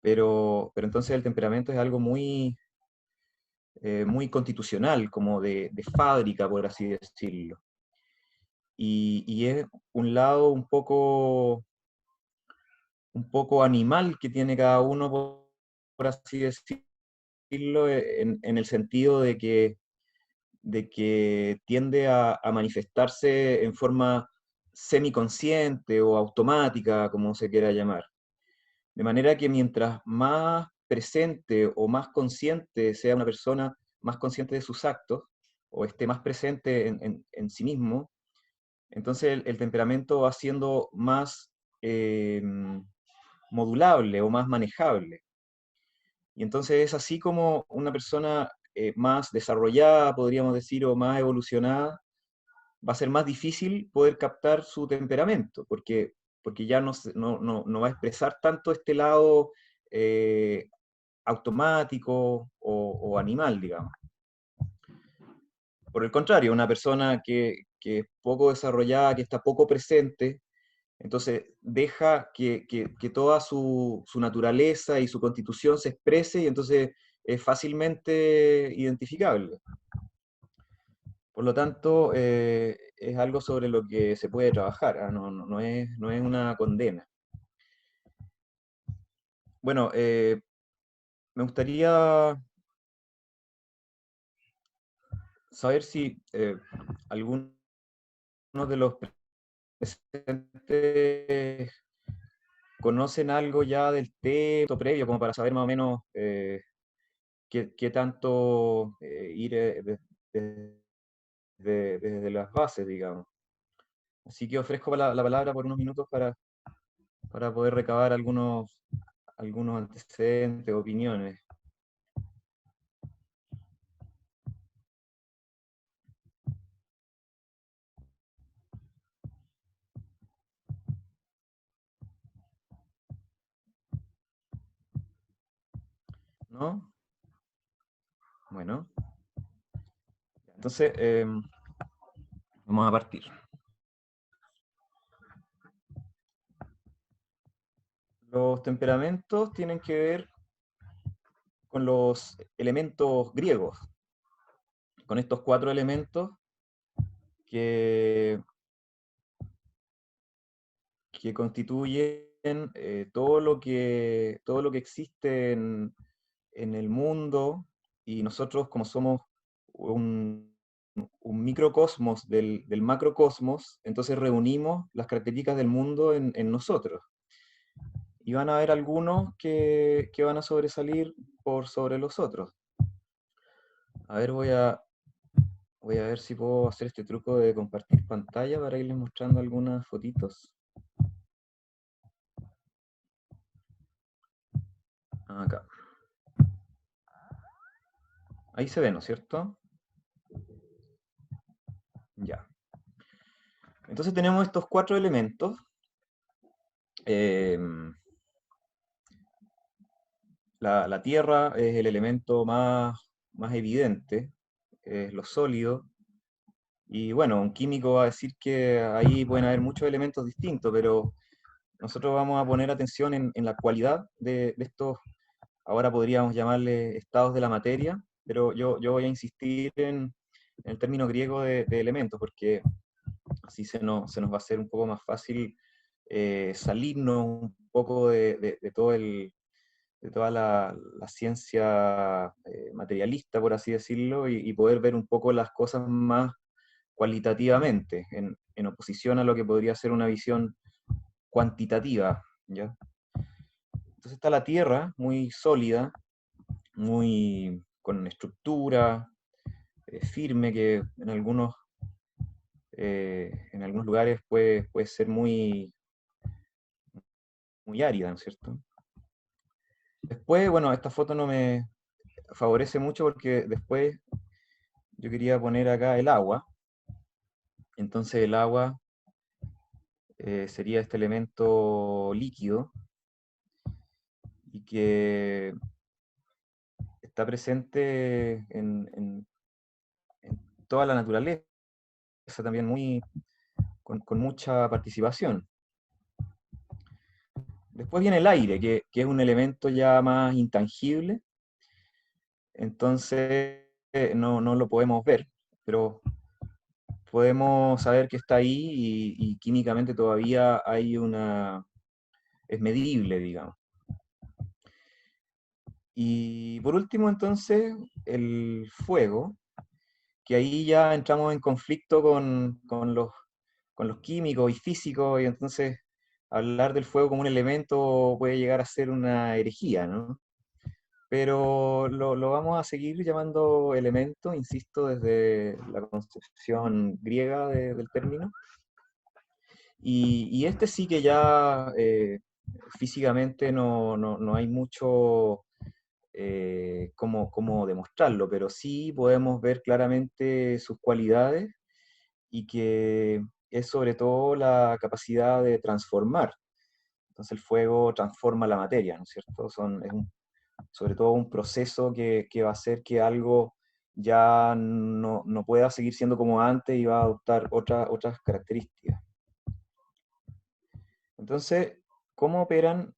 pero entonces el temperamento es algo muy constitucional, como de fábrica, por así decirlo. Y es un lado un poco animal que tiene cada uno, por así decirlo, en el sentido de que tiende a manifestarse en forma semiconsciente o automática, como se quiera llamar. De manera que mientras más presente o más consciente sea una persona, más consciente de sus actos, o esté más presente en sí mismo, entonces el temperamento va siendo más modulable o más manejable. Y entonces es así como una persona más desarrollada, podríamos decir, o más evolucionada, va a ser más difícil poder captar su temperamento, porque ya no va a expresar tanto este lado eh, automático o animal, digamos. Por el contrario, una persona que es poco desarrollada, que está poco presente, entonces deja que toda su naturaleza y su constitución se exprese y entonces es fácilmente identificable. Por lo tanto, es algo sobre lo que se puede trabajar, ¿ah? No es una condena. Bueno, me gustaría saber si algunos de los presentes conocen algo ya del texto previo, como para saber más o menos qué tanto ir desde las bases, digamos. Así que ofrezco la palabra por unos minutos para poder recabar algunos antecedentes, opiniones. ¿No? Bueno, entonces vamos a partir. Los temperamentos tienen que ver con los elementos griegos, con estos cuatro elementos que, que constituyen todo lo que existe en el mundo, y nosotros, como somos un, un microcosmos del macrocosmos, entonces reunimos las características del mundo en nosotros. Y van a haber algunos que van a sobresalir por sobre los otros. A ver, voy a ver si puedo hacer este truco de compartir pantalla para irles mostrando algunas fotitos. Acá. Ahí se ve, ¿no es cierto? Ya. Entonces tenemos estos cuatro elementos. Em, la tierra es el elemento más evidente, es lo sólido. Y bueno, un químico va a decir que ahí pueden haber muchos elementos distintos, pero nosotros vamos a poner atención en la cualidad de estos, ahora podríamos llamarle estados de la materia, pero yo voy a insistir en el término griego de elementos, porque así se nos va a hacer un poco más fácil salirnos un poco de todo de toda la ciencia materialista, por así decirlo, y poder ver un poco las cosas más cualitativamente, en oposición a lo que podría ser una visión cuantitativa, ¿ya? Entonces está la Tierra muy sólida, muy con estructura, firme, que en algunos lugares puede ser muy árida, ¿no es cierto? Después, bueno, esta foto no me favorece mucho porque después yo quería poner acá el agua. Entonces el agua sería este elemento líquido y que está presente en toda la naturaleza, también con mucha participación. Después viene el aire, que es un elemento ya más intangible, entonces no lo podemos ver, pero podemos saber que está ahí y químicamente todavía hay es medible, digamos. Y por último, entonces, el fuego, que ahí ya entramos en conflicto con los químicos y físicos, y entonces hablar del fuego como un elemento puede llegar a ser una herejía, ¿no? Pero lo vamos a seguir llamando elemento, insisto, desde la concepción griega del término. Y este sí que ya físicamente no hay mucho cómo demostrarlo, pero sí podemos ver claramente sus cualidades y que es sobre todo la capacidad de transformar. Entonces el fuego transforma la materia, ¿no es cierto? Sobre todo un proceso que va a hacer que algo ya no pueda seguir siendo como antes y va a adoptar otras características. Entonces, ¿cómo operan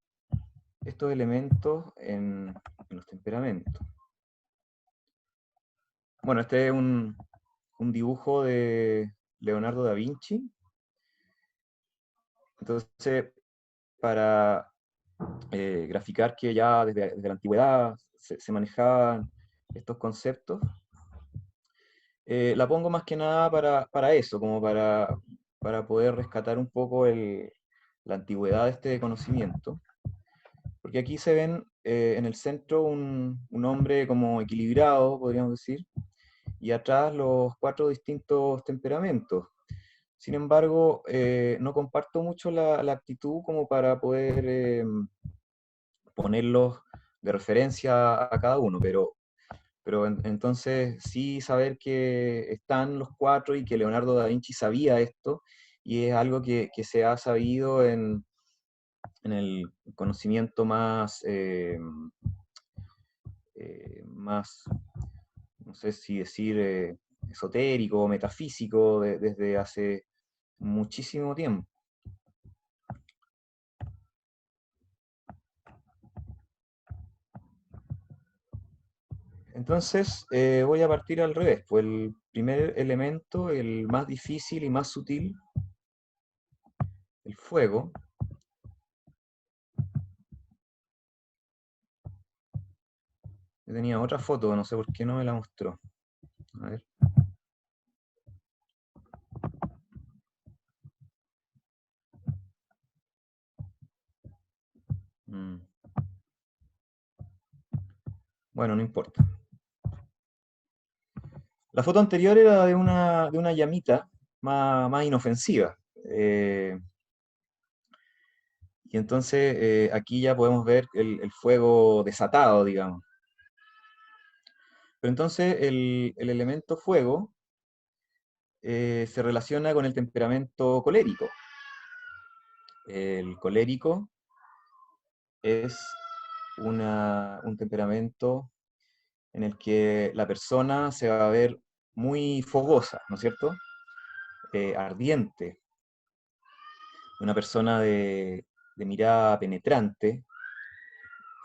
estos elementos en los temperamentos? Bueno, este es un dibujo de Leonardo da Vinci. Entonces, para graficar que ya desde la antigüedad se manejaban estos conceptos, la pongo más que nada para eso, como para poder rescatar un poco la antigüedad de este conocimiento. Porque aquí se ven en el centro un hombre como equilibrado, podríamos decir, y atrás los cuatro distintos temperamentos. Sin embargo, no comparto mucho la actitud como para poder ponerlos de referencia a cada uno, pero entonces sí saber que están los cuatro y que Leonardo da Vinci sabía esto, y es algo que se ha sabido en el conocimiento más, no sé si decir, esotérico o metafísico desde hace muchísimo tiempo. Entonces, voy a partir al revés, pues el primer elemento, el más difícil y más sutil, el fuego. Yo tenía otra foto, no sé por qué no me la mostró. A ver. Mm, Bueno, no importa. La foto anterior era de una llamita más inofensiva. eh, y entonces aquí ya podemos ver el fuego desatado, digamos. Pero entonces el elemento fuego se relaciona con el temperamento colérico. El colérico es un temperamento en el que la persona se va a ver muy fogosa, ¿no es cierto? Ardiente, una persona de mirada penetrante,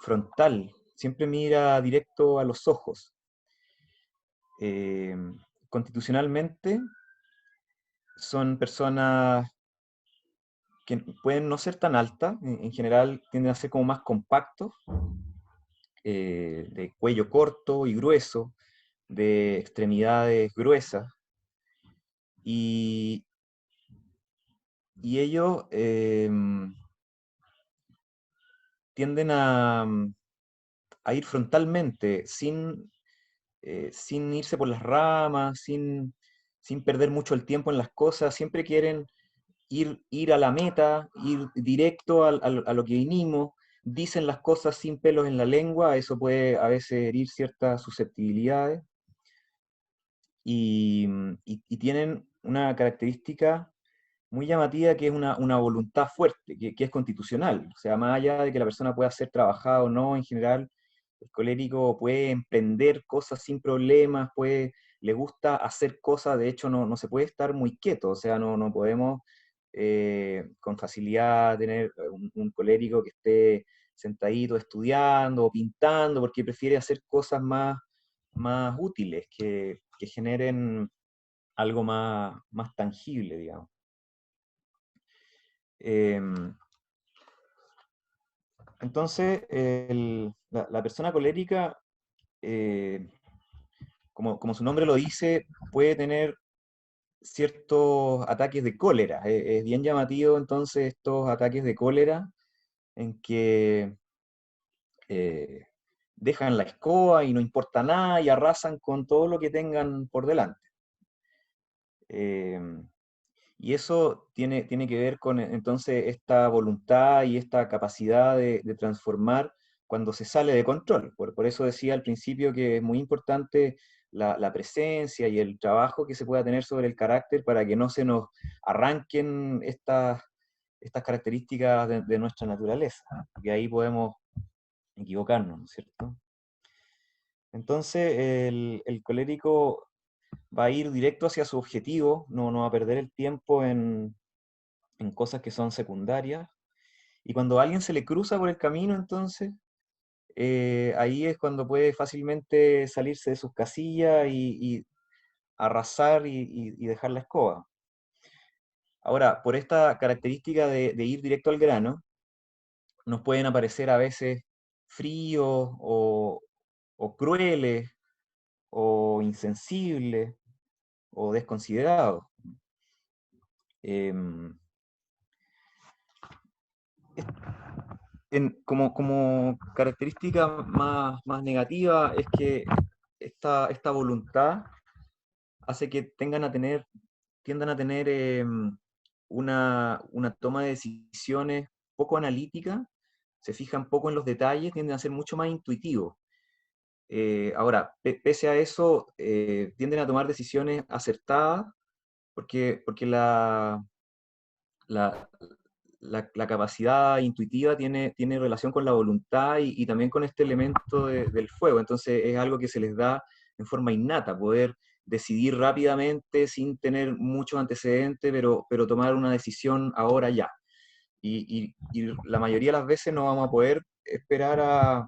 frontal, siempre mira directo a los ojos. Eh, Constitucionalmente son personas que pueden no ser tan altas, en general tienden a ser como más compactos, de cuello corto y grueso, de extremidades gruesas, y, y ellos tienden a ir frontalmente, sin irse por las ramas, sin perder mucho el tiempo en las cosas, siempre quieren ir a la meta, ir directo a lo que vinimos, dicen las cosas sin pelos en la lengua, eso puede a veces herir ciertas susceptibilidades, y tienen una característica muy llamativa que es una voluntad fuerte, que es constitucional. O sea, más allá de que la persona pueda ser trabajada o no, en general, el colérico puede emprender cosas sin problemas, le gusta hacer cosas, de hecho no se puede estar muy quieto, o sea, no podemos con facilidad tener un colérico que esté sentadito estudiando o pintando, porque prefiere hacer cosas más útiles, que generen algo más tangible, digamos. Em, entonces, la persona colérica, eh, como su nombre lo dice, puede tener ciertos ataques de cólera. Es bien llamativo entonces estos ataques de cólera en que eh, dejan la escoba y no importa nada y arrasan con todo lo que tengan por delante. Em, y eso tiene que ver con entonces esta voluntad y esta capacidad de transformar cuando se sale de control. Por eso decía al principio que es muy importante la presencia y el trabajo que se pueda tener sobre el carácter para que no se nos arranquen estas características de nuestra naturaleza, ¿no? Porque ahí podemos equivocarnos, ¿no es cierto? Entonces el colérico va a ir directo hacia su objetivo, no va a perder el tiempo en cosas que son secundarias. Y cuando a alguien se le cruza por el camino, entonces, ahí es cuando puede fácilmente salirse de sus casillas y arrasar y dejar la escoba. Ahora, por esta característica de ir directo al grano, nos pueden aparecer a veces fríos o crueles o insensibles o desconsiderados. Em, como característica más negativa es que esta voluntad hace que tiendan a tener una toma de decisiones poco analítica, se fijan poco en los detalles, tienden a ser mucho más intuitivos. Ahora, pese a eso, tienden a tomar decisiones acertadas porque la, la capacidad intuitiva tiene relación con la voluntad y también con este elemento del fuego. Entonces es algo que se les da en forma innata, poder decidir rápidamente sin tener muchos antecedentes, pero tomar una decisión ahora ya. Y la mayoría de las veces no vamos a poder esperar a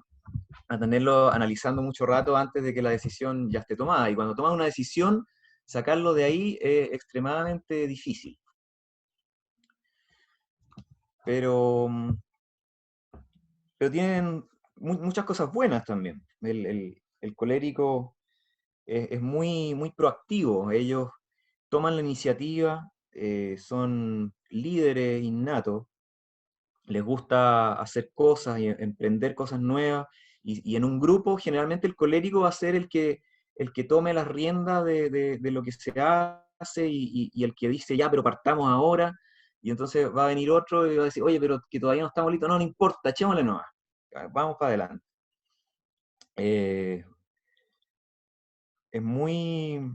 tenerlo analizando mucho rato antes de que la decisión ya esté tomada. Y cuando tomas una decisión, sacarlo de ahí es extremadamente difícil. Pero, pero tienen muchas cosas buenas también. El colérico es muy proactivo. Ellos toman la iniciativa, son líderes innatos, les gusta hacer cosas y emprender cosas nuevas. Y en un grupo, generalmente el colérico va a ser el que tome las riendas de lo que se hace y el que dice, ya, pero partamos ahora. Y entonces va a venir otro y va a decir, oye, pero que todavía no estamos listos. No, no importa, echémosle nomás. Vamos para adelante. Eh, es muy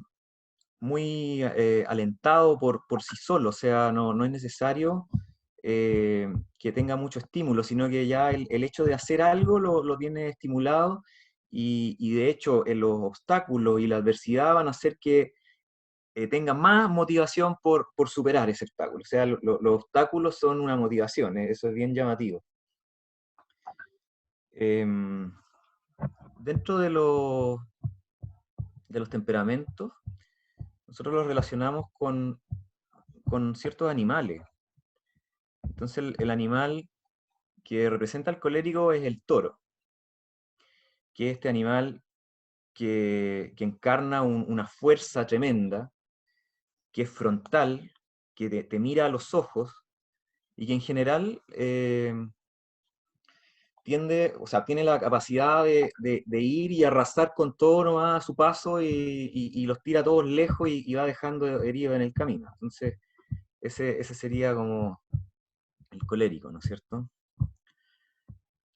alentado por sí solo, o sea, no es necesario que tenga mucho estímulo, sino que ya el hecho de hacer algo lo tiene estimulado y de hecho los obstáculos y la adversidad van a hacer que tenga más motivación por superar ese obstáculo. O sea, los obstáculos son una motivación, eso es bien llamativo. Em, Dentro de los temperamentos, nosotros los relacionamos con ciertos animales. Entonces el animal que representa al colérico es el toro, que es este animal que encarna una fuerza tremenda, que es frontal, que te mira a los ojos y que en general o sea, tiene la capacidad de ir y arrasar con todo nomás a su paso y los tira a todos lejos y va dejando heridos en el camino. Entonces, ese sería como el colérico, ¿no es cierto?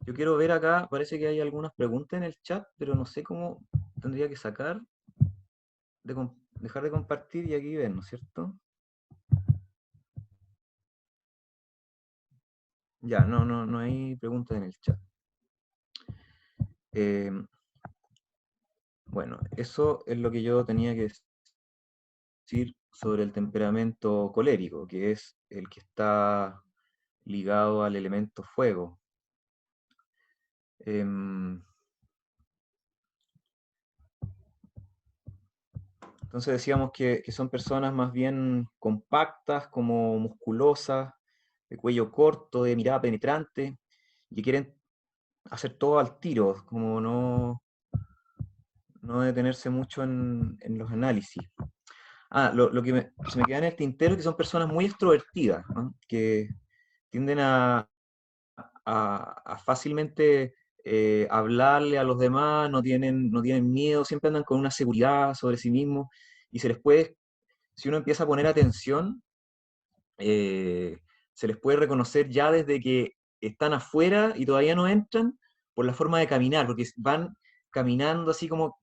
Yo quiero ver acá, parece que hay algunas preguntas en el chat, pero no sé cómo tendría que dejar de compartir y aquí ven, ¿no es cierto? Ya, no hay preguntas en el chat. Eh, bueno, eso es lo que yo tenía que decir sobre el temperamento colérico, que es el que está ligado al elemento fuego. Em, entonces decíamos que son personas más bien compactas, como musculosas, de cuello corto, de mirada penetrante, y que quieren hacer todo al tiro, como no detenerse mucho en los análisis. Lo que se me queda en el tintero es que son personas muy extrovertidas, ¿no? Que tienden a fácilmente hablarle a los demás, no tienen miedo, siempre andan con una seguridad sobre sí mismos, y se les puede, si uno empieza a poner atención, eh, se les puede reconocer ya desde que están afuera y todavía no entran por la forma de caminar, porque van caminando así como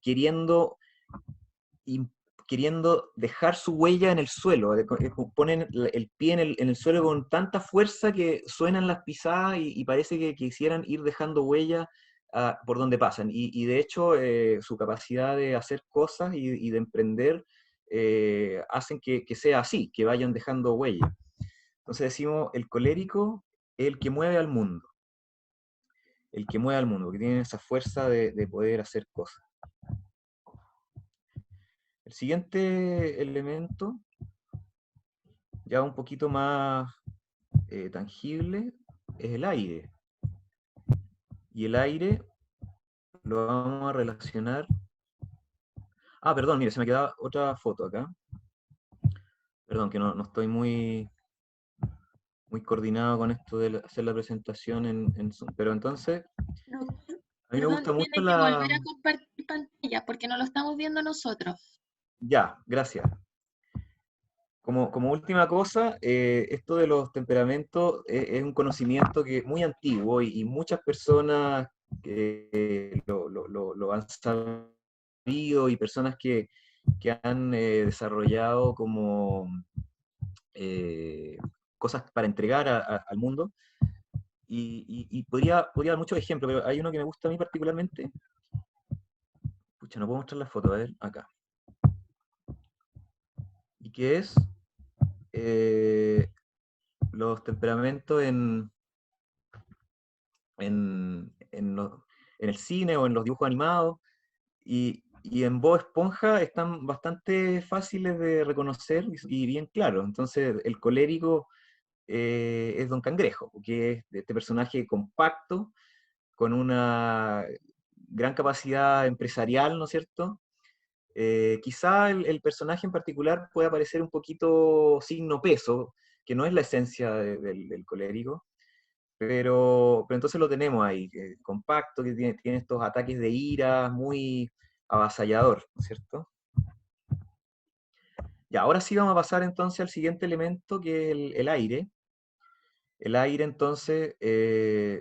y queriendo dejar su huella en el suelo. Ponen el pie en el suelo con tanta fuerza que suenan las pisadas y parece que quisieran ir dejando huella por donde pasan. Y de hecho, su capacidad de hacer cosas y de emprender hacen que sea así, que vayan dejando huella. Entonces decimos, el colérico es el que mueve al mundo, el que mueve al mundo, que tiene esa fuerza de poder hacer cosas. El siguiente elemento, ya un poquito más tangible, es el aire. Y el aire lo vamos a relacionar. Perdón, mire, se me queda otra foto acá. Perdón, que no estoy muy coordinado con esto de hacer la presentación en Zoom. Pero entonces, Doctor, a mí me perdón, gusta mucho tiene que la... volver a compartir pantalla porque no lo estamos viendo nosotros. Ya, gracias. Como última cosa, esto de los temperamentos es un conocimiento que muy antiguo y muchas personas lo han sabido, y personas que han desarrollado como eh, cosas para entregar al mundo. Y podría dar muchos ejemplos, pero hay uno que me gusta a mí particularmente. Pucha, no puedo mostrar la foto, a ver, acá. Y que es eh, los temperamentos en el cine o en los dibujos animados, y en Bob Esponja están bastante fáciles de reconocer y bien claros. Entonces, el colérico es Don Cangrejo, que es este personaje compacto, con una gran capacidad empresarial, ¿no es cierto? Quizá el personaje en particular pueda parecer un poquito signo peso, que no es la esencia del colérico, pero entonces lo tenemos ahí, compacto, que tiene estos ataques de ira muy avasallador, ¿no es cierto? Y ahora sí vamos a pasar entonces al siguiente elemento, que es el aire. El aire, entonces,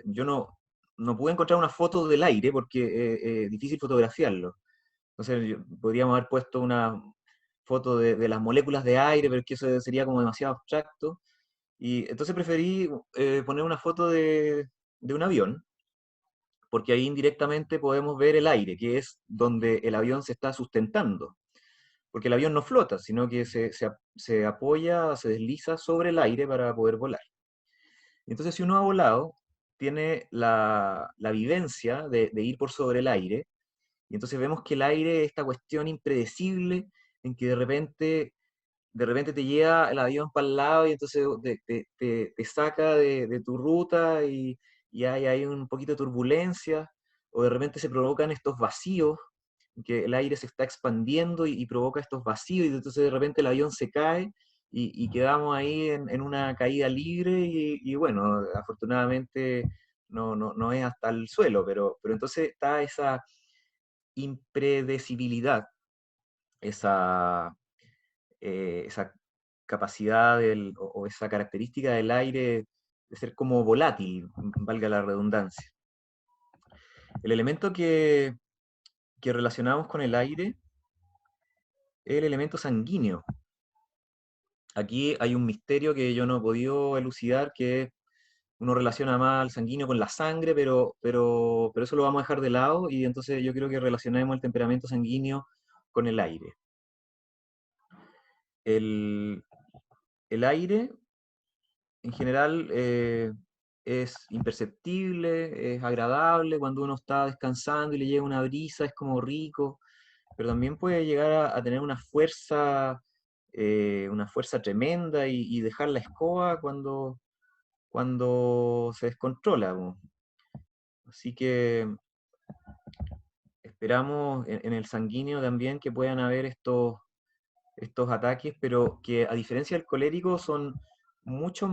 yo no pude encontrar una foto del aire porque es difícil fotografiarlo. Entonces, podríamos haber puesto una foto de las moléculas de aire, pero es que eso sería como demasiado abstracto. Y entonces preferí poner una foto de un avión, porque ahí indirectamente podemos ver el aire, que es donde el avión se está sustentando. Porque el avión no flota, sino que se apoya, se desliza sobre el aire para poder volar. Y entonces, si uno ha volado, tiene la vivencia de ir por sobre el aire, y entonces vemos que el aire es esta cuestión impredecible en que de repente te lleva el avión para el lado y entonces te saca de tu ruta, y hay un poquito de turbulencia, o de repente se provocan estos vacíos, que el aire se está expandiendo y provoca estos vacíos, y entonces de repente el avión se cae y quedamos ahí en una caída libre, y bueno, afortunadamente no es hasta el suelo, pero entonces está esa impredecibilidad, esa capacidad o esa característica del aire de ser como volátil, valga la redundancia. El elemento que relacionamos con el aire es el elemento sanguíneo. Aquí hay un misterio que yo no he podido elucidar, que uno relaciona más al sanguíneo con la sangre, pero eso lo vamos a dejar de lado, y entonces yo creo que relacionemos el temperamento sanguíneo con el aire. El, el aire, en general, es imperceptible, es agradable cuando uno está descansando y le llega una brisa, es como rico, pero también puede llegar a tener una fuerza tremenda y dejar la escoba cuando se descontrola, po. Así que esperamos en el sanguíneo también que puedan haber estos ataques, pero que a diferencia del colérico son mucho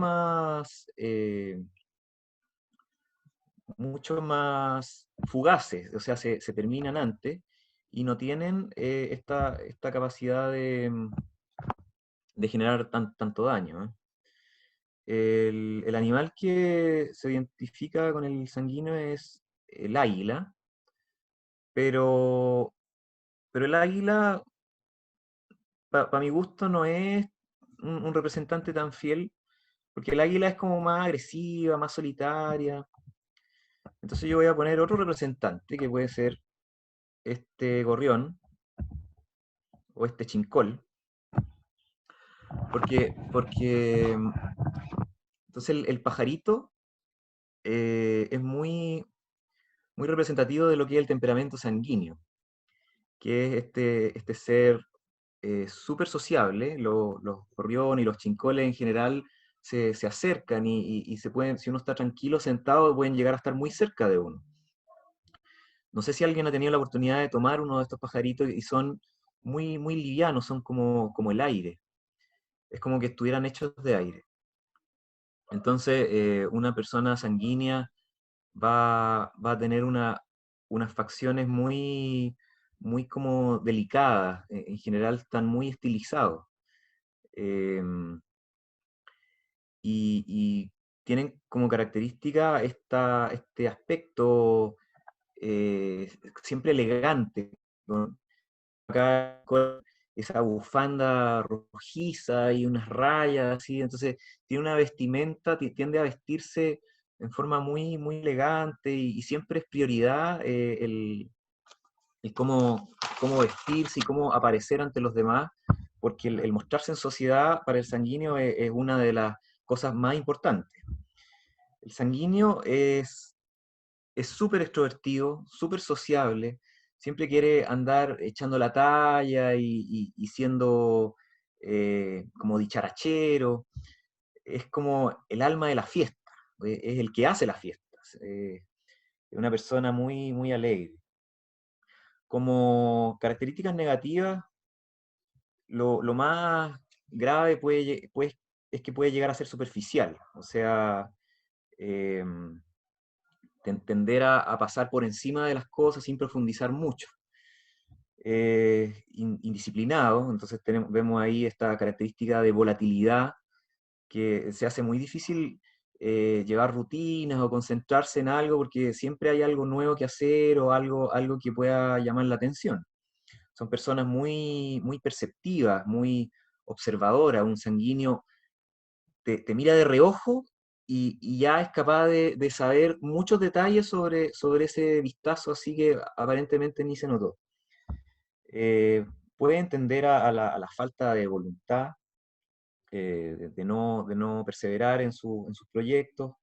mucho más fugaces, o sea, se terminan antes y no tienen esta capacidad de generar tanto daño, ¿eh? El animal que se identifica con el sanguíneo es el águila, pero, pero el águila, para mi gusto, no es un representante tan fiel, porque el águila es como más agresiva, más solitaria. Entonces yo voy a poner otro representante, que puede ser este gorrión o este chincol, porque entonces el pajarito es muy representativo de lo que es el temperamento sanguíneo, que es este ser súper sociable. Los gorriones y los chincoles en general se acercan y se pueden, si uno está tranquilo sentado, pueden llegar a estar muy cerca de uno. No sé si alguien ha tenido la oportunidad de tomar uno de estos pajaritos y son muy livianos, son como el aire. Es como que estuvieran hechos de aire. Entonces, una persona sanguínea va a tener unas facciones muy como delicadas. En general están muy estilizados. em, y tienen como característica este aspecto siempre elegante, ¿no? Acá con esa bufanda rojiza y unas rayas así, entonces tiene una vestimenta, tiende a vestirse en forma muy elegante y siempre es prioridad el cómo vestirse y cómo aparecer ante los demás, porque el mostrarse en sociedad para el sanguíneo es una de las cosas más importantes. El sanguíneo es súper extrovertido, súper sociable, siempre quiere andar echando la talla y siendo como dicharachero, es como el alma de la fiesta, es el que hace las fiestas, es una persona muy alegre. Como características negativas, lo más grave es que puede llegar a ser superficial, o sea, em, tender a pasar por encima de las cosas sin profundizar mucho. Indisciplinado, entonces vemos ahí esta característica de volatilidad que se hace muy difícil llevar rutinas o concentrarse en algo porque siempre hay algo nuevo que hacer o algo que pueda llamar la atención. Son personas muy perceptivas, muy observadoras. Un sanguíneo te mira de reojo y ya es capaz de saber muchos detalles sobre ese vistazo, así que aparentemente ni se notó. Eh, Puede tender a la falta de voluntad, de no perseverar en sus proyectos.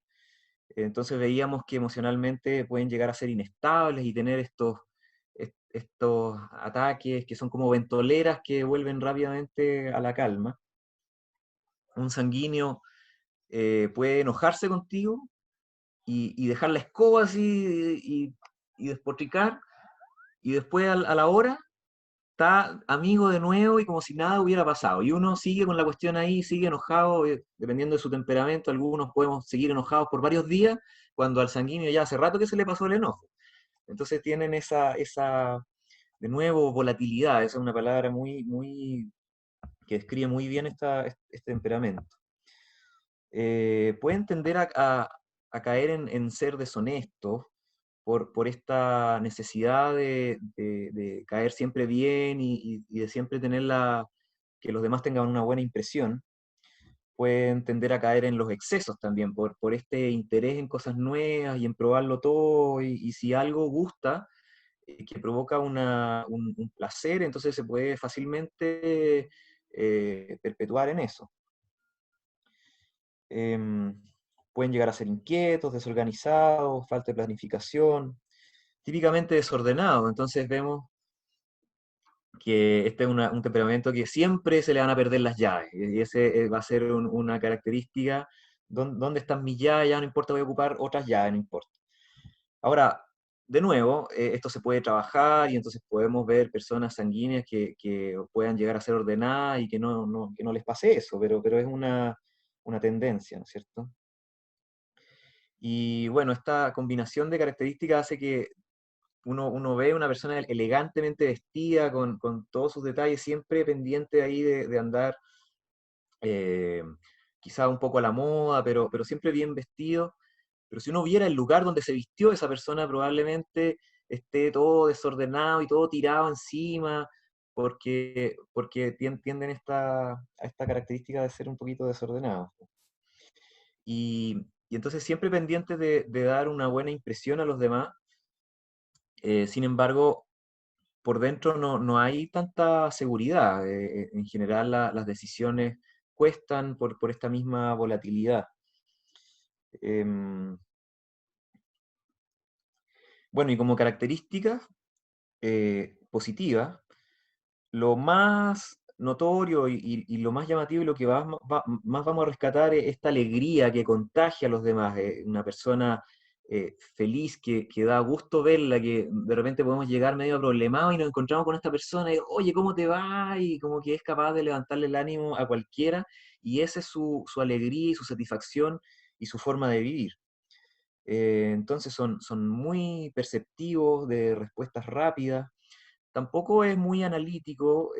Entonces veíamos que emocionalmente pueden llegar a ser inestables y tener estos ataques que son como ventoleras que vuelven rápidamente a la calma. Un sanguíneo puede enojarse contigo y dejar la escoba así y despotricar, y después a la hora está amigo de nuevo y como si nada hubiera pasado. Y uno sigue con la cuestión ahí, sigue enojado, dependiendo de su temperamento, algunos podemos seguir enojados por varios días, cuando al sanguíneo ya hace rato que se le pasó el enojo. Entonces tienen de nuevo, volatilidad. Esa es una palabra que describe muy bien este temperamento. Pueden tender a caer en ser deshonestos por esta necesidad de caer siempre bien y de siempre tener que los demás tengan una buena impresión. Pueden tender a caer en los excesos también, por este interés en cosas nuevas y en probarlo todo, y si algo gusta, que provoca un placer, entonces se puede fácilmente perpetuar en eso. Pueden llegar a ser inquietos, desorganizados, falta de planificación, típicamente desordenados. Entonces vemos que este es un temperamento que siempre se le van a perder las llaves, y ese va a ser una característica. ¿Dónde están mis llaves? Ya no importa, voy a ocupar otras llaves, no importa. Ahora, de nuevo, esto se puede trabajar y entonces podemos ver personas sanguíneas que puedan llegar a ser ordenadas y que no les pase eso, pero es una tendencia, ¿no es cierto? Y bueno, esta combinación de características hace que uno ve una persona elegantemente vestida, con todos sus detalles, siempre pendiente ahí de andar eh, quizá un poco a la moda, pero siempre bien vestido. Pero si uno viera el lugar donde se vistió esa persona, probablemente esté todo desordenado y todo tirado encima, porque tienden a esta característica de ser un poquito desordenados. Y entonces siempre pendientes de dar una buena impresión a los demás. Sin embargo, por dentro no hay tanta seguridad. En general las decisiones cuestan por esta misma volatilidad. Em, bueno, y como características positivas, lo más notorio y lo más llamativo y lo que más vamos a rescatar es esta alegría que contagia a los demás. Una persona feliz que da gusto verla, que de repente podemos llegar medio problemado y nos encontramos con esta persona y, oye, ¿cómo te va? Y como que es capaz de levantarle el ánimo a cualquiera, y esa es su alegría y su satisfacción y su forma de vivir. Entonces son muy perceptivos, de respuestas rápidas. Tampoco es muy analítico,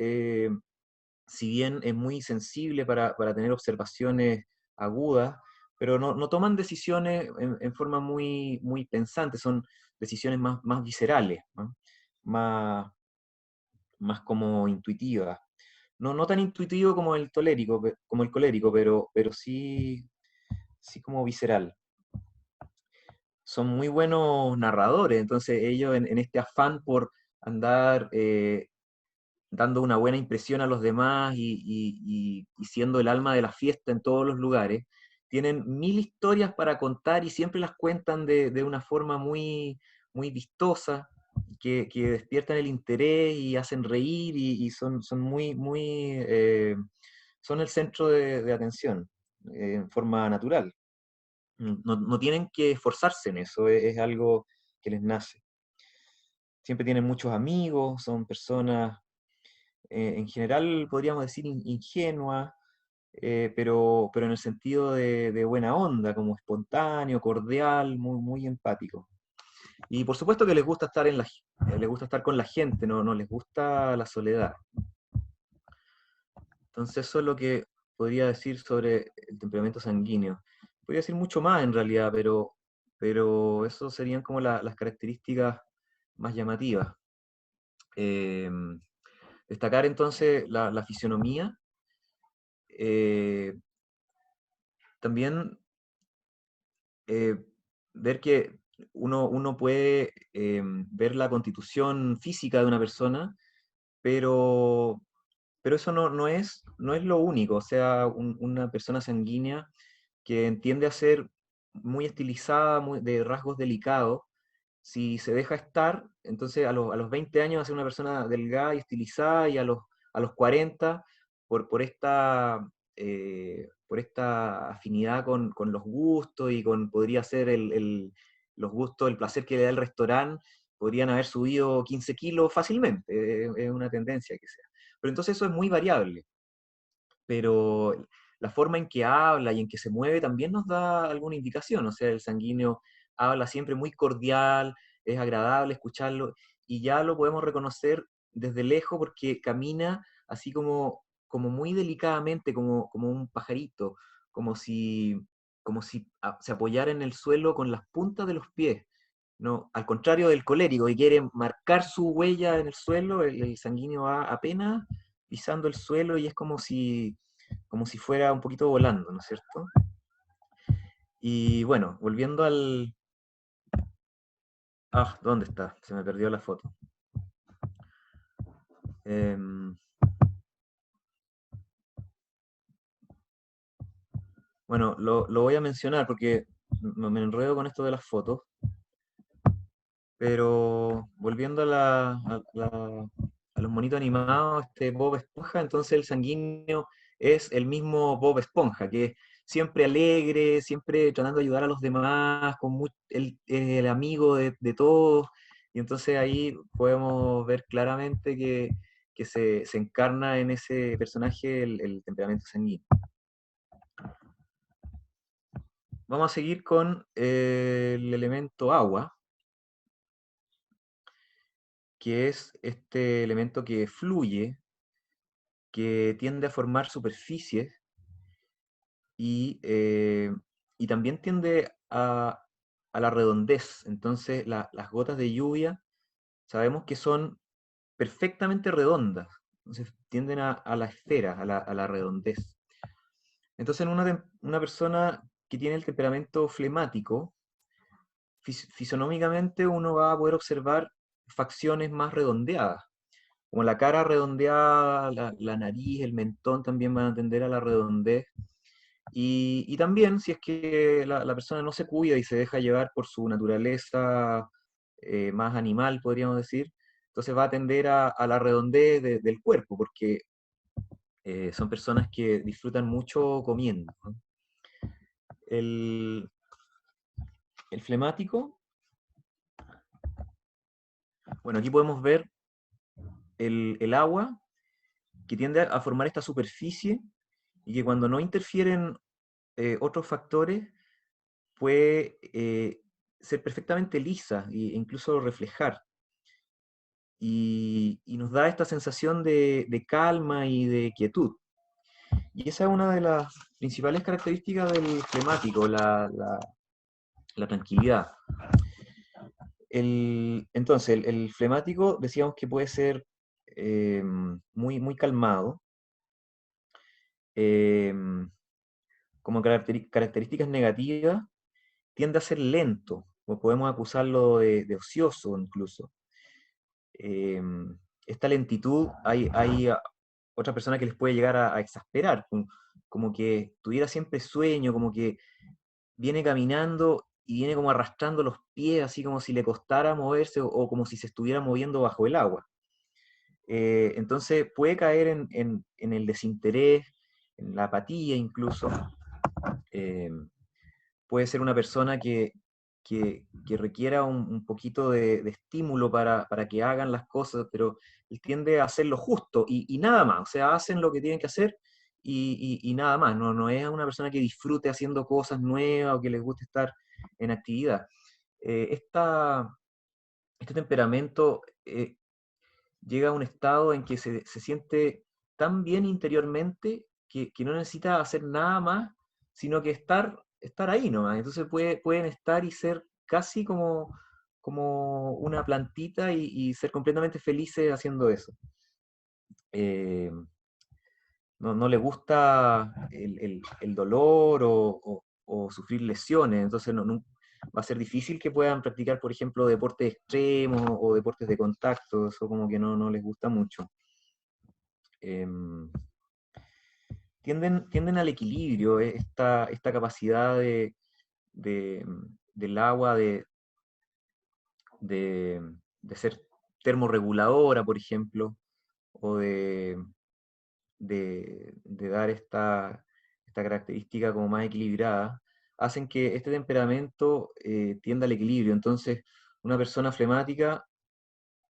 si bien es muy sensible para tener observaciones agudas, pero no toman decisiones en forma muy pensante, son decisiones más viscerales, ¿no? Más, más como intuitivas. No tan intuitivo como como el colérico, pero sí como visceral. Son muy buenos narradores, entonces ellos en este afán por andar dando una buena impresión a los demás y siendo el alma de la fiesta en todos los lugares, tienen mil historias para contar y siempre las cuentan de una forma muy vistosa, que despiertan el interés y hacen reír y son son el centro de atención en forma natural. No tienen que esforzarse en eso, es algo que les nace. Siempre tienen muchos amigos, son personas en general podríamos decir ingenuas, pero en el sentido de buena onda, como espontáneo, cordial, muy empático. Y por supuesto que les gusta estar les gusta estar con la gente, no les gusta la soledad. Entonces eso es lo que podría decir sobre el temperamento sanguíneo. Podría decir mucho más en realidad, pero eso serían como las características más llamativas. Em, Destacar entonces la fisionomía. eh, También eh, ver que uno puede ver la constitución física de una persona, pero, pero eso no es lo único. O sea, una persona sanguínea que tiende a ser muy estilizada, de rasgos delicados, si se deja estar, entonces a los 20 años va a ser una persona delgada y estilizada, y a los 40, por esta afinidad con los gustos y podría ser los gustos, el placer que le da el restaurante, podrían haber subido 15 kilos fácilmente, es una tendencia que sea. Pero entonces eso es muy variable, pero la forma en que habla y en que se mueve también nos da alguna indicación. O sea, el sanguíneo habla siempre muy cordial, es agradable escucharlo, y ya lo podemos reconocer desde lejos porque camina así como muy delicadamente, como un pajarito, como si, como si se apoyara en el suelo con las puntas de los pies. No, al contrario del colérico, que quiere marcar su huella en el suelo, el sanguíneo va apenas pisando el suelo y es como si fuera un poquito volando, ¿no es cierto? Y bueno, volviendo al... Ah, ¿dónde está? Se me perdió la foto. Em, Bueno, lo voy a mencionar porque me enredo con esto de las fotos, pero volviendo a los monitos animados, este Bob Esponja, entonces el sanguíneo es el mismo Bob Esponja, que es siempre alegre, siempre tratando de ayudar a los demás, el amigo de todos, y entonces ahí podemos ver claramente que se encarna en ese personaje el temperamento sanguíneo. Vamos a seguir con el elemento agua, que es este elemento que fluye, que tiende a formar superficies y también tiende a la redondez. Entonces, las gotas de lluvia sabemos que son perfectamente redondas, entonces tienden a la esfera, a la redondez. Entonces, en una persona que tiene el temperamento flemático, fisonómicamente uno va a poder observar facciones más redondeadas, como la cara redondeada, la nariz, el mentón también van a tender a la redondez. Y también, si es que la persona no se cuida y se deja llevar por su naturaleza más animal, podríamos decir, entonces va a tender a la redondez del cuerpo, porque son personas que disfrutan mucho comiendo, ¿no? El, el flemático, bueno, aquí podemos ver el agua que tiende a formar esta superficie y que cuando no interfieren otros factores puede ser perfectamente lisa e incluso reflejar. Y nos da esta sensación de calma y de quietud. Y esa es una de las principales características del flemático, la tranquilidad. Entonces, el flemático decíamos que puede ser muy calmado. eh, Como características negativas, tiende a ser lento, o podemos acusarlo de ocioso incluso. eh, Esta lentitud hay otras personas que les puede llegar a exasperar, como que tuviera siempre sueño, como que viene caminando y viene como arrastrando los pies, así como si le costara moverse o como si se estuviera moviendo bajo el agua. Entonces puede caer en el desinterés, en la apatía incluso. eh, Puede ser una persona que requiera un poquito de estímulo para que hagan las cosas, pero él tiende a hacer lo justo y nada más, o sea, hacen lo que tienen que hacer y nada más, no es una persona que disfrute haciendo cosas nuevas o que les guste estar en actividad. Eh, esta, este temperamento llega a un estado en que se siente tan bien interiormente que no necesita hacer nada más, sino que estar ahí nomás. Entonces pueden estar y ser casi como una plantita y ser completamente felices haciendo eso. Eh, no le gusta el dolor o sufrir lesiones, entonces va a ser difícil que puedan practicar, por ejemplo, deportes extremos o deportes de contacto, eso como que no les gusta mucho. Em, tienden al equilibrio, esta capacidad de, del agua de, de ser termorreguladora, por ejemplo, o de dar esta característica como más equilibrada, hacen que este temperamento tienda al equilibrio. Entonces, una persona flemática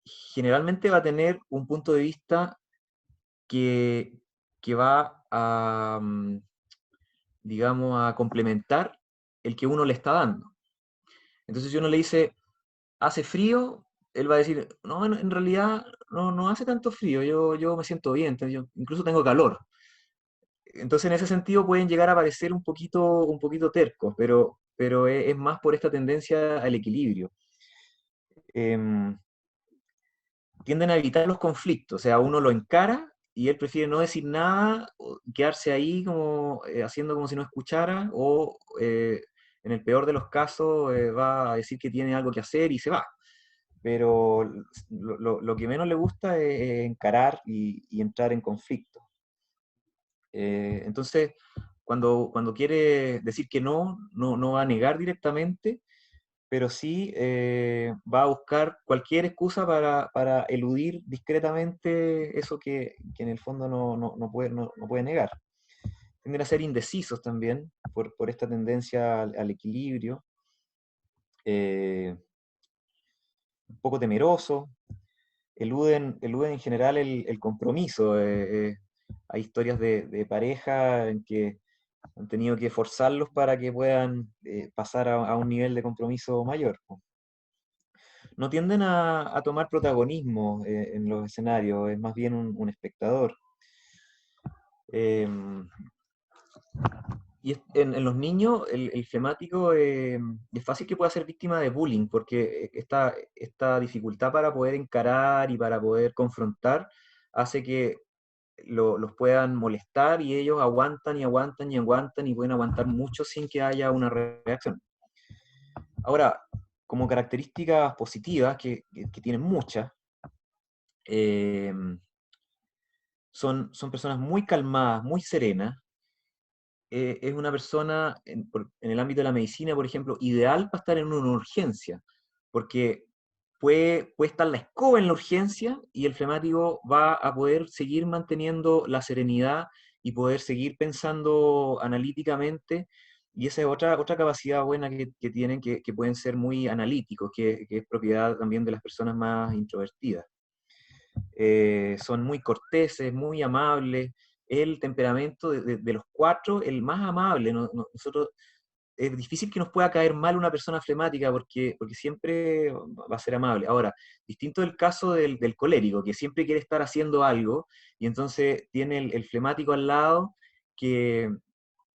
generalmente va a tener un punto de vista que, que va digamos, a complementar el que uno le está dando. Entonces, si uno le dice, hace frío, él va a decir, no, en realidad no hace tanto frío, yo me siento bien, entonces yo incluso tengo calor. Entonces, en ese sentido pueden llegar a parecer un poquito tercos, pero es más por esta tendencia al equilibrio. Em, Tienden a evitar los conflictos, o sea, uno lo encara y él prefiere no decir nada, o quedarse ahí como haciendo como si no escuchara, o en el peor de los casos va a decir que tiene algo que hacer y se va. Pero lo que menos le gusta es encarar y entrar en conflicto. Entonces, cuando quiere decir que no va a negar directamente, pero sí va a buscar cualquier excusa para eludir discretamente eso que en el fondo no puede negar. Tienden a ser indecisos también por esta tendencia al equilibrio, eh, un poco temerosos, eluden en general el compromiso. Hay historias de pareja en que han tenido que forzarlos para que puedan pasar a un nivel de compromiso mayor, po. No tienden a tomar protagonismo en los escenarios, es más bien un espectador. Em, en los niños, el flemático es fácil que pueda ser víctima de bullying, porque esta dificultad para poder encarar y para poder confrontar hace que los puedan molestar y ellos aguantan y aguantan y aguantan y pueden aguantar mucho sin que haya una reacción. Ahora, como características positivas, que tienen muchas, eh, son personas muy calmadas, muy serenas. Es una persona en el ámbito de la medicina, por ejemplo, ideal para estar en una urgencia, porque puede estar la escoba en la urgencia y el flemático va a poder seguir manteniendo la serenidad y poder seguir pensando analíticamente. Y esa es otra capacidad buena que tienen, que pueden ser muy analíticos, que es propiedad también de las personas más introvertidas. Son muy corteses, muy amables. El temperamento de los cuatro, el más amable. Nosotros, es difícil que nos pueda caer mal una persona flemática porque siempre va a ser amable. Ahora, distinto el caso del colérico, que siempre quiere estar haciendo algo y entonces tiene el flemático al lado que,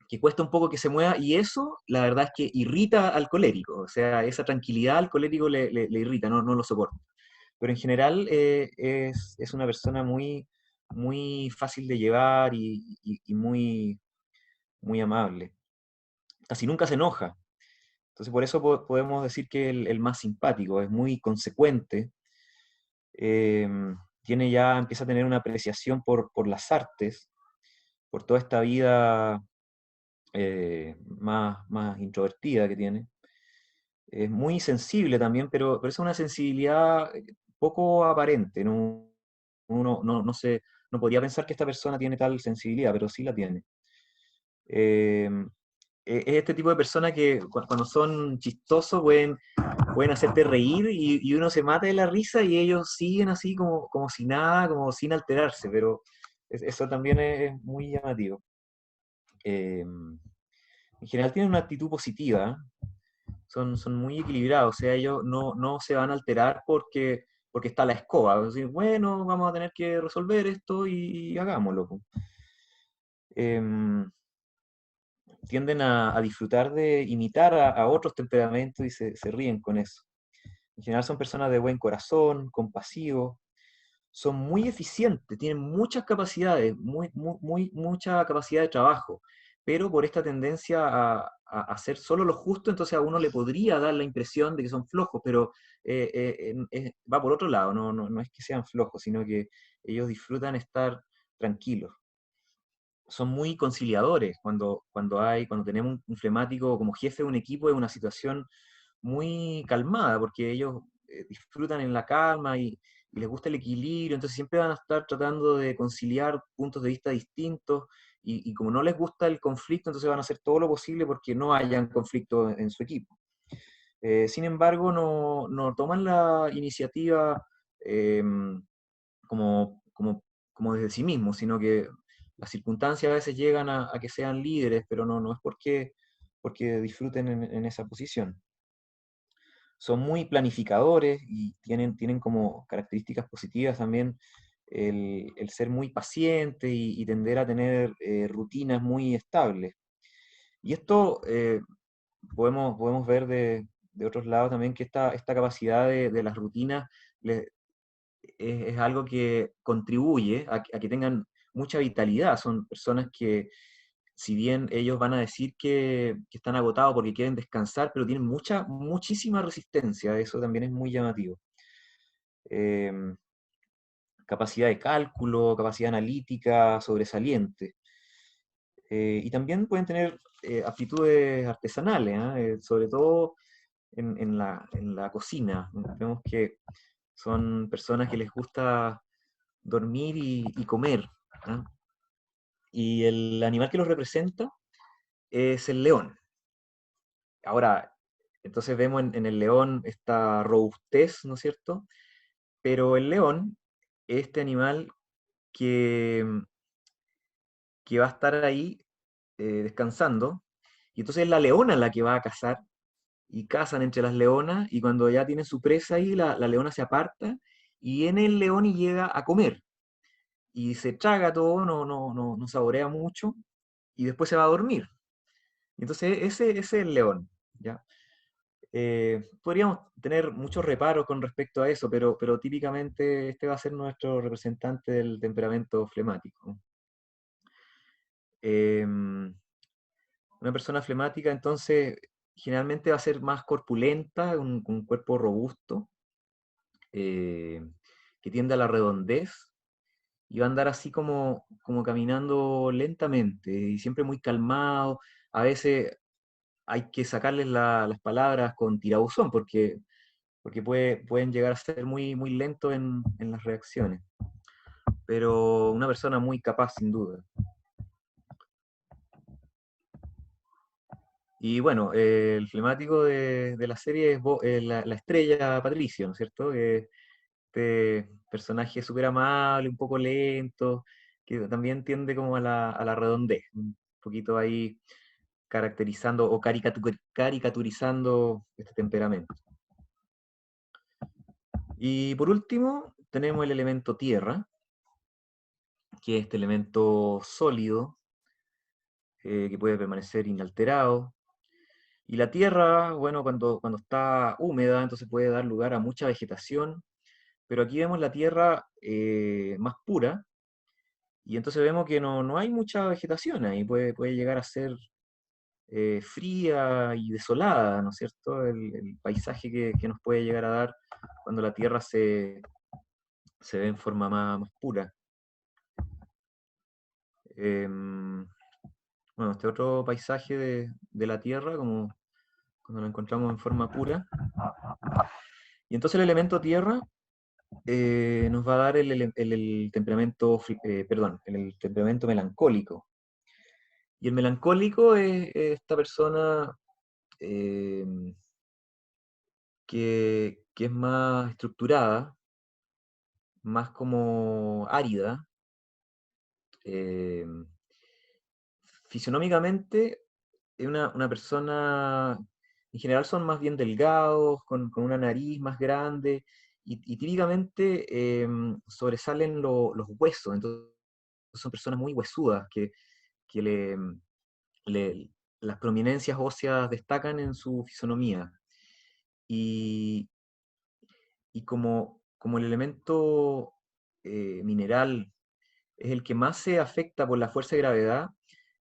que cuesta un poco que se mueva y eso, la verdad es que irrita al colérico. O sea, esa tranquilidad al colérico le irrita, no lo soporta. Pero en general es una persona muy fácil de llevar y muy amable. Casi nunca se enoja. Entonces por eso podemos decir que el más simpático, es muy consecuente, eh, empieza a tener una apreciación por las artes, por toda esta vida más introvertida que tiene. Es muy sensible también, pero es una sensibilidad poco aparente. Uno no podría pensar que esta persona tiene tal sensibilidad, pero sí la tiene. Eh, es este tipo de personas que cuando son chistosos pueden hacerte reír y uno se mata de la risa y ellos siguen así como si nada, como sin alterarse, pero eso también es muy llamativo. En general tienen una actitud positiva, ¿eh? Son muy equilibrados, o sea, ellos no se van a alterar porque está la escoba. Es decir, bueno, vamos a tener que resolver esto y hagámoslo, po. Em, Tienden a disfrutar de imitar a otros temperamentos y se ríen con eso. En general son personas de buen corazón, compasivos, son muy eficientes, tienen muchas capacidades, mucha capacidad de trabajo, pero por esta tendencia a hacer solo lo justo, entonces a uno le podría dar la impresión de que son flojos, pero va por otro lado, no es que sean flojos, sino que ellos disfrutan estar tranquilos. Son muy conciliadores cuando tenemos un flemático como jefe de un equipo, es una situación muy calmada, porque ellos disfrutan en la calma y les gusta el equilibrio, entonces siempre van a estar tratando de conciliar puntos de vista distintos, y como no les gusta el conflicto, entonces van a hacer todo lo posible porque no hayan conflicto en su equipo. Sin embargo, no toman la iniciativa eh, como desde sí mismos, sino que las circunstancias a veces llegan a que sean líderes, pero no es porque disfruten en esa posición. Son muy planificadores y tienen como características positivas también el ser muy paciente y tender a tener rutinas muy estables. Y esto podemos ver de otros lados también que esta capacidad de las rutinas es algo que contribuye a que tengan mucha vitalidad. Son personas que, si bien ellos van a decir que están agotados porque quieren descansar, pero tienen muchísima resistencia. Eso también es muy llamativo. Em, Capacidad de cálculo, capacidad analítica sobresaliente. Y también pueden tener aptitudes artesanales, ¿ah? Sobre todo en la cocina. Vemos que son personas que les gusta dormir y comer, ¿ah? Y el animal que los representa es el león. Ahora, entonces vemos en el león esta robustez, ¿no es cierto? Pero el león, este animal que, que va a estar ahí descansando, y entonces es la leona la que va a cazar, y cazan entre las leonas, y cuando ya tienen su presa ahí, la leona se aparta, y viene el león y llega a comer, y se traga todo, no saborea mucho, y después se va a dormir. Entonces ese es el león, ¿ya? Podríamos tener muchos reparos con respecto a eso, pero típicamente este va a ser nuestro representante del temperamento flemático. Em, una persona flemática, entonces, generalmente va a ser más corpulenta, un cuerpo robusto, eh, que tiende a la redondez, y va a andar así como caminando lentamente, y siempre muy calmado. A veces hay que sacarles las palabras con tirabuzón, porque pueden llegar a ser muy lentos en las reacciones. Pero una persona muy capaz, sin duda. Y bueno, el flemático de la serie es la estrella Patricio, ¿no es cierto? Este personaje súper amable, un poco lento, que también tiende como a la redondez, un poquito ahí caracterizando o caricaturizando este temperamento. Y por último, tenemos el elemento tierra, que es este elemento sólido, que puede permanecer inalterado. Y la tierra, bueno, cuando está húmeda, entonces puede dar lugar a mucha vegetación, pero aquí vemos la tierra más pura, y entonces vemos que no hay mucha vegetación ahí, puede llegar a ser fría y desolada, ¿no es cierto? El paisaje que nos puede llegar a dar cuando la tierra se ve en forma más pura. Em, bueno, este otro paisaje de la tierra, como cuando lo encontramos en forma pura. Y entonces el elemento tierra nos va a dar el temperamento, perdón, el temperamento melancólico. Y el melancólico es esta persona eh, que es más estructurada, más como árida. eh, Fisionómicamente es una persona, en general son más bien delgados, con una nariz más grande, y típicamente sobresalen los huesos, entonces son personas muy huesudas, que le- las prominencias óseas destacan en su fisonomía. Y, y como el elemento mineral es el que más se afecta por la fuerza de gravedad,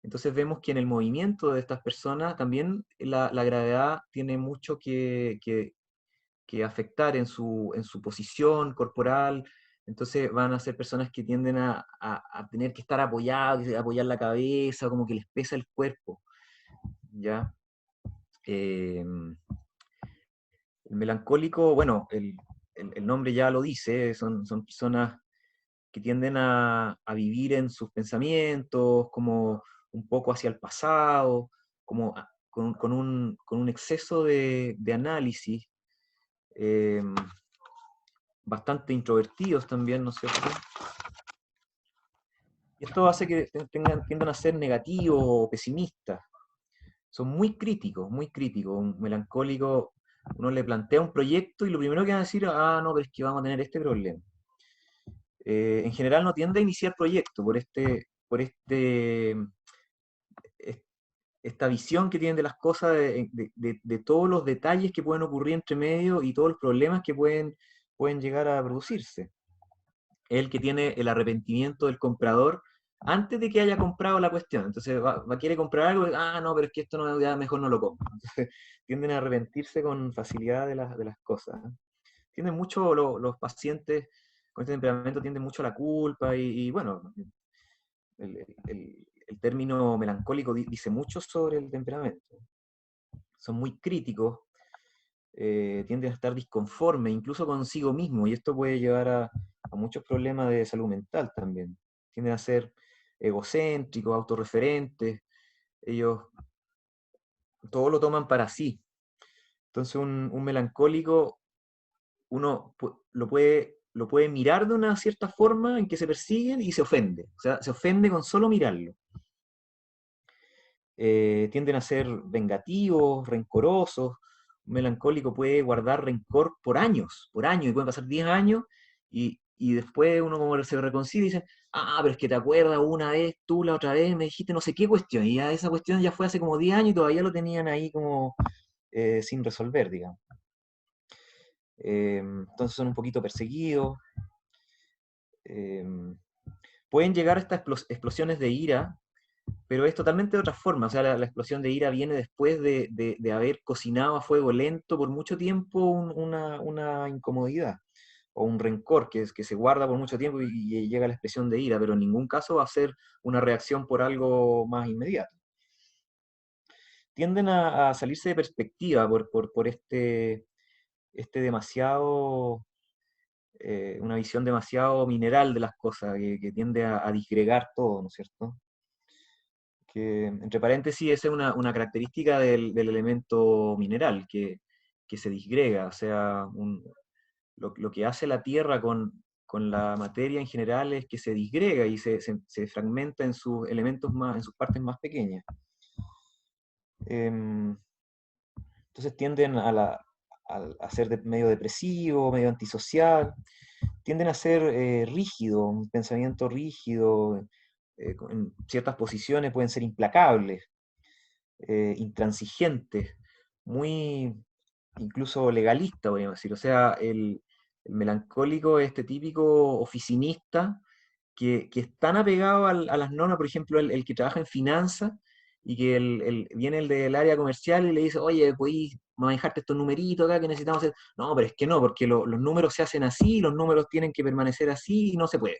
entonces vemos que en el movimiento de estas personas también la gravedad tiene mucho que afectar en su posición corporal. Entonces van a ser personas que tienden a tener que estar apoyados, apoyar la cabeza, como que les pesa el cuerpo, ¿ya? El melancólico, bueno, el nombre ya lo dice, son personas que tienden a vivir en sus pensamientos, como un poco hacia el pasado, como con un exceso de análisis, eh, bastante introvertidos también, ¿no es cierto? Y esto hace que tiendan a ser negativos o pesimistas. Son muy críticos. Un melancólico, uno le plantea un proyecto y lo primero que van a decir, ah, no, pero es que vamos a tener este problema. En general no tiende a iniciar proyectos por es- esta visión que tienen de las cosas, de todos los detalles que pueden ocurrir entre medio y todos los problemas que pueden llegar a producirse. Es el que tiene el arrepentimiento del comprador antes de que haya comprado la cuestión. Entonces quiere comprar algo y, ah, no, pero es que esto no, ya mejor no lo compro. Entonces tienden a arrepentirse con facilidad de las cosas. Tienden mucho los pacientes con este temperamento tienden mucho a la culpa y bueno, el, el- el término melancólico dice mucho sobre el temperamento. Son muy críticos, tienden a estar disconformes, incluso consigo mismo, y esto puede llevar a muchos problemas de salud mental también. Tienden a ser egocéntricos, autorreferentes, ellos todo lo toman para sí. Entonces un melancólico, uno lo puede mirar de una cierta forma en que se persiguen y se ofende. O sea, se ofende con solo mirarlo. Tienden a ser vengativos, rencorosos. Un melancólico puede guardar rencor por años, y pueden pasar 10 años, y después uno como se reconcilia y dice, ah, pero es que te acuerdas una vez, tú la otra vez me dijiste no sé qué cuestión, y ya esa cuestión ya fue hace como 10 años y todavía lo tenían ahí como sin resolver, digamos. Entonces son un poquito perseguidos. eh, Pueden llegar a estas explosiones de ira, pero es totalmente de otra forma. O sea, la explosión de ira viene después de haber cocinado a fuego lento por mucho tiempo una incomodidad o un rencor que se guarda por mucho tiempo y llega a la expresión de ira, pero en ningún caso va a ser una reacción por algo más inmediato. Tienden a salirse de perspectiva por este demasiado, una visión demasiado mineral de las cosas, que tiende a disgregar todo, ¿no es cierto? Que, entre paréntesis, esa es una característica del elemento mineral, que se disgrega, o sea, lo que hace la Tierra con la materia en general es que se disgrega y se fragmenta en sus elementos más, en sus partes más pequeñas. Em, entonces tienden a ser medio depresivo, medio antisocial, tienden a ser rígido, un pensamiento rígido, en ciertas posiciones pueden ser implacables, intransigentes, muy incluso legalista, podríamos decir. O sea, el melancólico es este típico oficinista que es tan apegado a las normas, por ejemplo, el que trabaja en finanzas y que viene el del área comercial y le dice, oye, ¿podéis manejarte estos numeritos acá que necesitamos hacer? No, pero es que no, porque los números se hacen así, los números tienen que permanecer así y no se puede.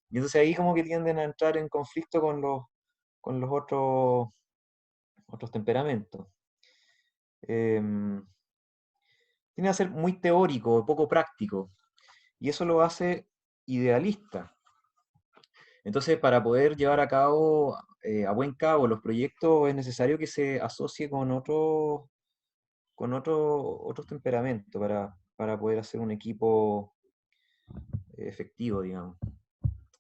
Y entonces ahí como que tienden a entrar en conflicto con los otros temperamentos. Em, Tiene que ser muy teórico, poco práctico, y eso lo hace idealista. Entonces, para poder llevar a cabo, a buen cabo los proyectos, es necesario que se asocie otros temperamentos para poder hacer un equipo efectivo, digamos.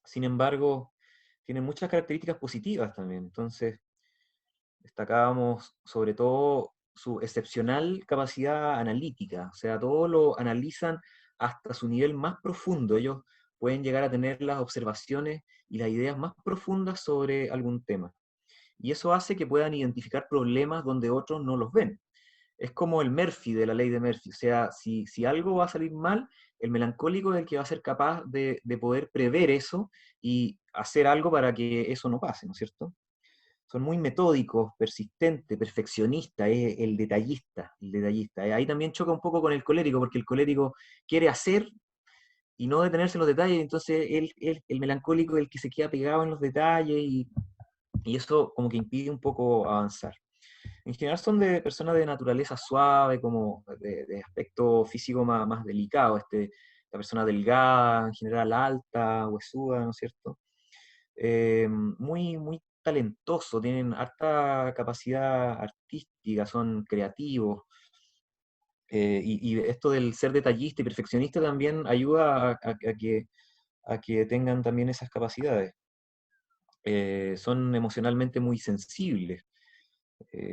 Sin embargo, tiene muchas características positivas también. Entonces, destacábamos sobre todo su excepcional capacidad analítica, o sea, todo lo analizan hasta su nivel más profundo. Ellos pueden llegar a tener las observaciones y las ideas más profundas sobre algún tema. Y eso hace que puedan identificar problemas donde otros no los ven. Es como el Murphy de la ley de Murphy, o sea, si algo va a salir mal, el melancólico es el que va a ser capaz de poder prever eso y hacer algo para que eso no pase, ¿no es cierto? Son muy metódicos, persistentes, perfeccionistas, es el detallista, el detallista. Ahí también choca un poco con el colérico, porque el colérico quiere hacer y no detenerse en los detalles, entonces el melancólico es el que se queda pegado en los detalles y eso como que impide un poco avanzar. En general son de personas de naturaleza suave, como de aspecto físico más delicado, la persona delgada, en general alta, huesuda, ¿no es cierto? Muy talentoso, tienen harta capacidad artística, son creativos. Y esto del ser detallista y perfeccionista también ayuda a que tengan también esas capacidades. Son emocionalmente muy sensibles,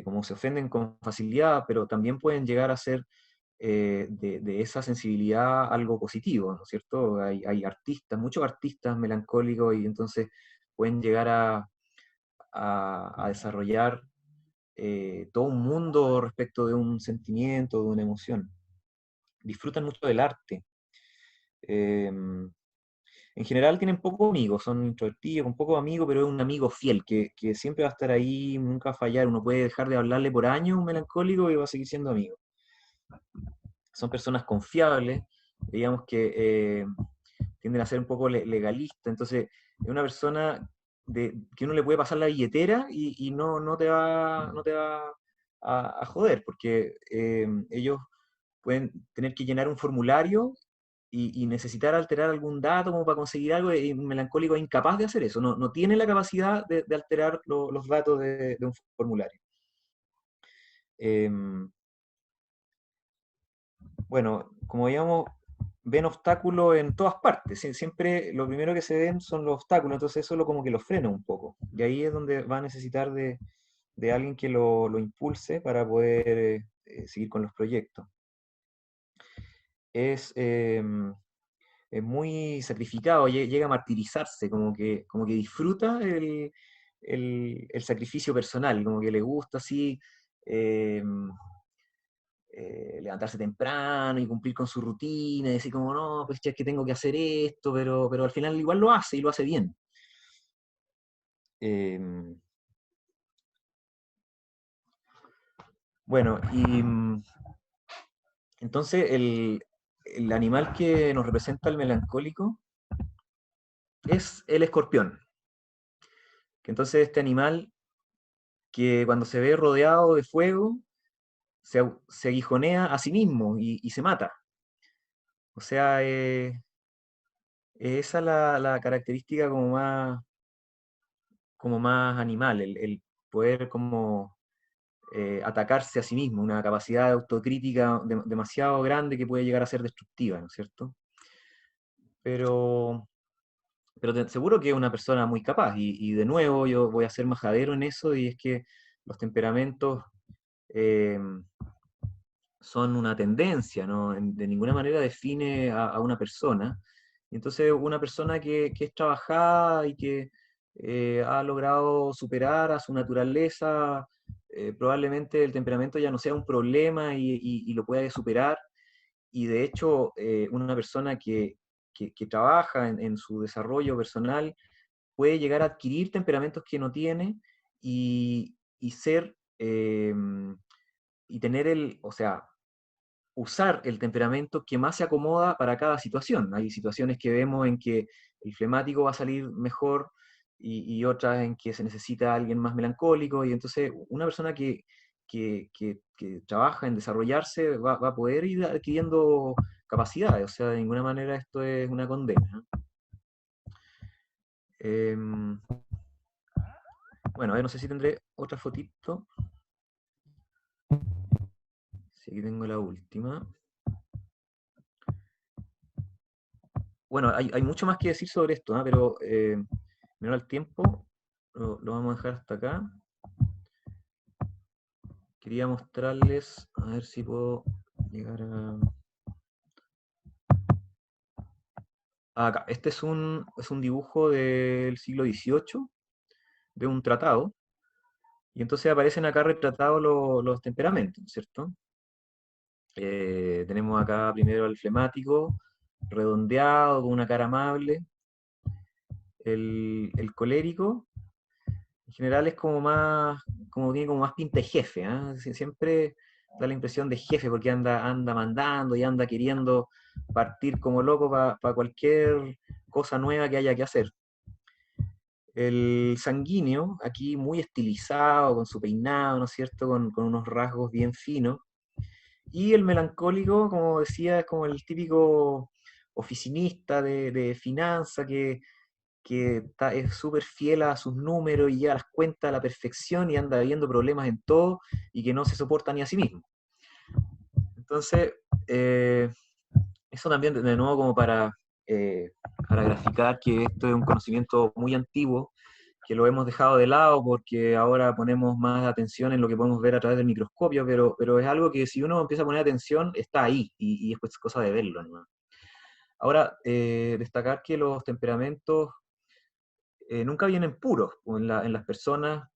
como se ofenden con facilidad, pero también pueden llegar a ser de esa sensibilidad algo positivo, ¿no es cierto? Hay artistas, muchos artistas melancólicos y entonces pueden llegar a desarrollar todo un mundo respecto de un sentimiento, de una emoción. Disfrutan mucho del arte. En general tienen pocos amigos, son introvertidos, con pocos amigos, pero es un amigo fiel, que siempre va a estar ahí, nunca va a fallar. Uno puede dejar de hablarle por años, un melancólico, y va a seguir siendo amigo. Son personas confiables, digamos que tienden a ser un poco legalistas, entonces es una persona que uno le puede pasar la billetera y no te va a joder, porque ellos pueden tener que llenar un formulario y necesitar alterar algún dato como para conseguir algo, y un melancólico es incapaz de hacer eso, no tiene la capacidad de alterar los datos de un formulario. Em, bueno, como digamos, ven obstáculos en todas partes, siempre lo primero que se ven son los obstáculos, entonces eso como que lo frena un poco, y ahí es donde va a necesitar de alguien que lo impulse para poder seguir con los proyectos. Es, es muy sacrificado, llega a martirizarse, como que disfruta el sacrificio personal, como que le gusta así eh, levantarse temprano y cumplir con su rutina, y decir como, no, pues ya es que tengo que hacer esto, pero al final igual lo hace y lo hace bien. Eh, bueno, y entonces el animal que nos representa el melancólico es el escorpión. Que entonces este animal que cuando se ve rodeado de fuego, se aguijonea a sí mismo y se mata. O sea, esa es la característica como más animal, el poder como atacarse a sí mismo, una capacidad de autocrítica demasiado grande que puede llegar a ser destructiva, ¿no es cierto? Pero, pero seguro que es una persona muy capaz, y de nuevo yo voy a ser majadero en eso, y es que los temperamentos eh, son una tendencia, ¿no? De ninguna manera define a una persona. Entonces, una persona que es trabajada y que ha logrado superar a su naturaleza, probablemente el temperamento ya no sea un problema y lo pueda superar. Y de hecho, una persona que trabaja en su desarrollo personal puede llegar a adquirir temperamentos que no tiene y ser, y tener o sea, usar el temperamento que más se acomoda para cada situación. Hay situaciones que vemos en que el flemático va a salir mejor y otras en que se necesita alguien más melancólico, y entonces una persona que trabaja en desarrollarse va a poder ir adquiriendo capacidades, o sea, de ninguna manera esto es una condena. Em, bueno, a ver, no sé si tendré otra fotito. Sí, aquí tengo la última. Bueno, hay mucho más que decir sobre esto, ¿ah? Pero menor al tiempo, lo vamos a dejar hasta acá. Quería mostrarles, a ver si puedo llegar acá. Este es un dibujo del siglo XVIII, de un tratado, y entonces aparecen acá retratados los temperamentos, ¿cierto? Tenemos acá primero al flemático, redondeado, con una cara amable. El colérico, en general es tiene como más pinta de jefe, ¿ah? Siempre da la impresión de jefe, porque anda mandando y anda queriendo partir como loco para cualquier cosa nueva que haya que hacer. El sanguíneo, aquí muy estilizado, con su peinado, ¿no es cierto?, con unos rasgos bien finos. Y el melancólico, como decía, es como el típico oficinista de finanza que es súper fiel a sus números y lleva las cuentas a la perfección y anda viendo problemas en todo y que no se soporta ni a sí mismo. Entonces, eso también de nuevo como para graficar que esto es un conocimiento muy antiguo, que lo hemos dejado de lado porque ahora ponemos más atención en lo que podemos ver a través del microscopio, pero es algo que si uno empieza a poner atención, está ahí, y es cosa de verlo, ¿no? Ahora, destacar que los temperamentos nunca vienen puros. En las personas,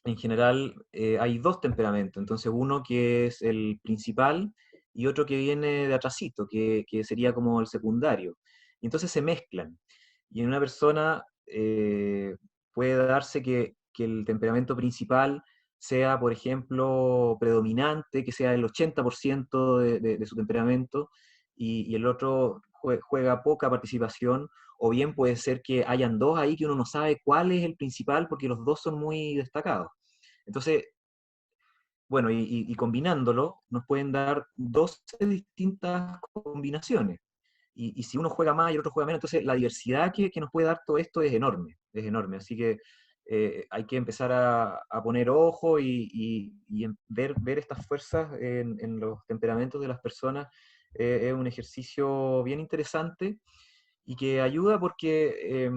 en general, hay dos temperamentos. Entonces, uno que es el principal y otro que viene de atrasito, que sería como el secundario. Y entonces se mezclan. Y en una persona puede darse que el temperamento principal sea, por ejemplo, predominante, que sea el 80% de su temperamento, y el otro juega poca participación, o bien puede ser que hayan dos ahí que uno no sabe cuál es el principal porque los dos son muy destacados. Entonces, bueno, y combinándolo, nos pueden dar 12 distintas combinaciones. Y si uno juega más y el otro juega menos, entonces la diversidad que nos puede dar todo esto es enorme, es enorme. Así que hay que empezar a poner ojo y ver estas fuerzas en los temperamentos de las personas. Es un ejercicio bien interesante y que ayuda porque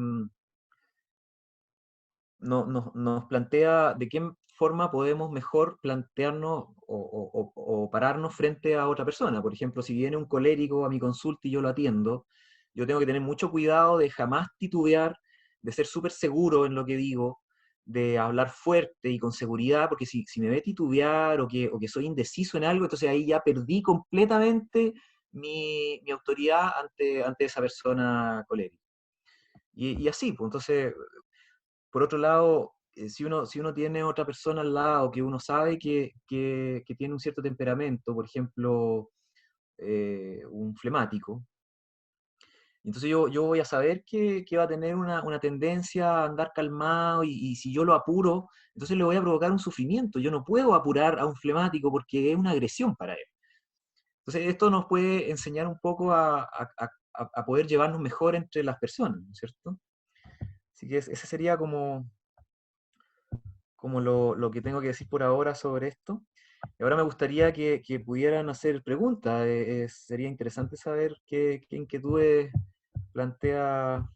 nos plantea de qué forma podemos mejor plantearnos o pararnos frente a otra persona. Por ejemplo, si viene un colérico a mi consulta y yo lo atiendo, yo tengo que tener mucho cuidado de jamás titubear, de ser súper seguro en lo que digo, de hablar fuerte y con seguridad, porque si me ve titubear o que soy indeciso en algo, entonces ahí ya perdí completamente mi autoridad ante esa persona colérica. Y así, pues entonces por otro lado, si uno tiene otra persona al lado que uno sabe que tiene un cierto temperamento, por ejemplo, un flemático, entonces yo voy a saber que va a tener una tendencia a andar calmado y si yo lo apuro, entonces le voy a provocar un sufrimiento. Yo no puedo apurar a un flemático porque es una agresión para él. Entonces esto nos puede enseñar un poco a poder llevarnos mejor entre las personas, ¿no es cierto? Así que ese sería como lo que tengo que decir por ahora sobre esto. Y ahora me gustaría que pudieran hacer preguntas. Sería interesante saber qué inquietudes plantea